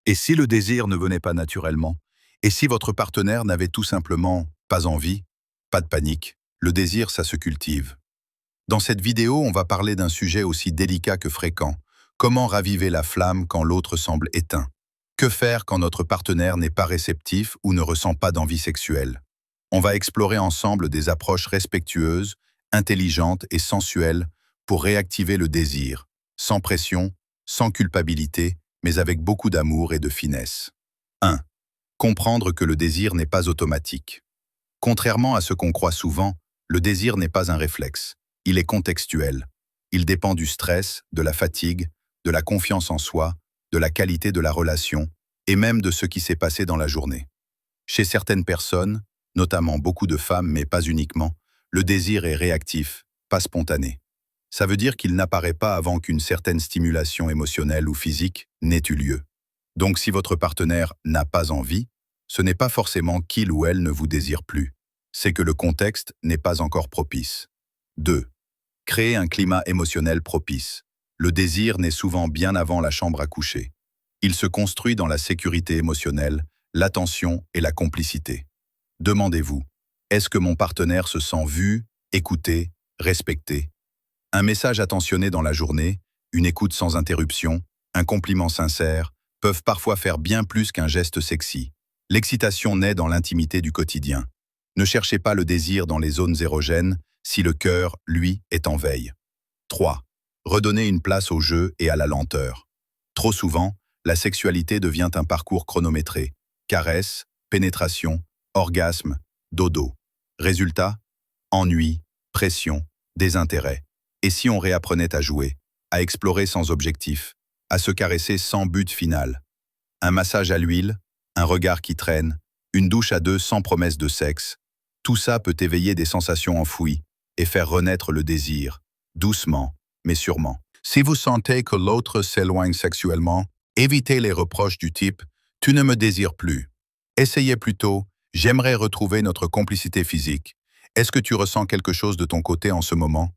Et si le désir ne venait pas naturellement? Et si votre partenaire n'avait tout simplement pas envie? Pas de panique. Le désir, ça se cultive. Dans cette vidéo, on va parler d'un sujet aussi délicat que fréquent. Comment raviver la flamme quand l'autre semble éteint? Que faire quand notre partenaire n'est pas réceptif ou ne ressent pas d'envie sexuelle? On va explorer ensemble des approches respectueuses, intelligentes et sensuelles pour réactiver le désir, sans pression, sans culpabilité, mais avec beaucoup d'amour et de finesse. 1. Comprendre que le désir n'est pas automatique. Contrairement à ce qu'on croit souvent, le désir n'est pas un réflexe. Il est contextuel. Il dépend du stress, de la fatigue, de la confiance en soi, de la qualité de la relation et même de ce qui s'est passé dans la journée. Chez certaines personnes, notamment beaucoup de femmes, mais pas uniquement, le désir est réactif, pas spontané. Ça veut dire qu'il n'apparaît pas avant qu'une certaine stimulation émotionnelle ou physique n'ait eu lieu. Donc si votre partenaire n'a pas envie, ce n'est pas forcément qu'il ou elle ne vous désire plus. C'est que le contexte n'est pas encore propice. 2. Créer un climat émotionnel propice. Le désir naît souvent bien avant la chambre à coucher. Il se construit dans la sécurité émotionnelle, l'attention et la complicité. Demandez-vous, est-ce que mon partenaire se sent vu, écouté, respecté? Un message attentionné dans la journée, une écoute sans interruption, un compliment sincère, peuvent parfois faire bien plus qu'un geste sexy. L'excitation naît dans l'intimité du quotidien. Ne cherchez pas le désir dans les zones érogènes si le cœur, lui, est en veille. 3. Redonner une place au jeu et à la lenteur. Trop souvent, la sexualité devient un parcours chronométré. Caresses, pénétration, orgasme, dodo. Résultat, ennui, pression, désintérêt. Et si on réapprenait à jouer, à explorer sans objectif, à se caresser sans but final? Un massage à l'huile, un regard qui traîne, une douche à deux sans promesse de sexe, tout ça peut éveiller des sensations enfouies et faire renaître le désir, doucement, mais sûrement. Si vous sentez que l'autre s'éloigne sexuellement, évitez les reproches du type « tu ne me désires plus ». Essayez plutôt « j'aimerais retrouver notre complicité physique. Est-ce que tu ressens quelque chose de ton côté en ce moment ?»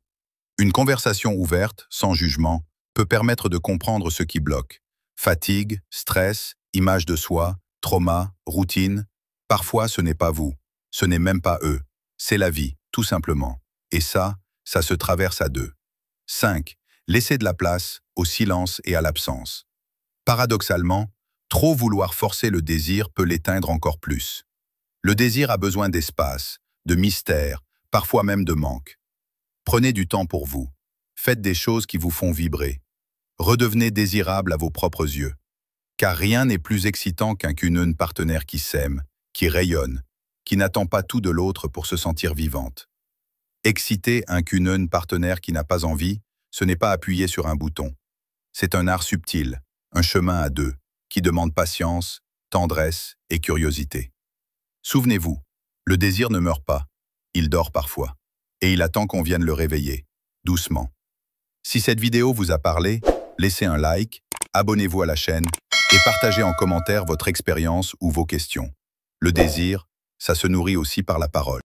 Une conversation ouverte, sans jugement, peut permettre de comprendre ce qui bloque. Fatigue, stress, image de soi, trauma, routine. Parfois, ce n'est pas vous. Ce n'est même pas eux. C'est la vie, tout simplement. Et ça se traverse à deux. 5. Laissez de la place au silence et à l'absence. Paradoxalement, trop vouloir forcer le désir peut l'éteindre encore plus. Le désir a besoin d'espace, de mystère, parfois même de manque. Prenez du temps pour vous. Faites des choses qui vous font vibrer. Redevenez désirable à vos propres yeux. Car rien n'est plus excitant qu'un cuneux partenaire qui s'aime, qui rayonne, qui n'attend pas tout de l'autre pour se sentir vivante. Exciter un cuneux partenaire qui n'a pas envie, ce n'est pas appuyer sur un bouton. C'est un art subtil, un chemin à deux, qui demande patience, tendresse et curiosité. Souvenez-vous, le désir ne meurt pas, il dort parfois. Et il attend qu'on vienne le réveiller, doucement. Si cette vidéo vous a parlé, laissez un like, abonnez-vous à la chaîne et partagez en commentaire votre expérience ou vos questions. Le désir, ça se nourrit aussi par la parole.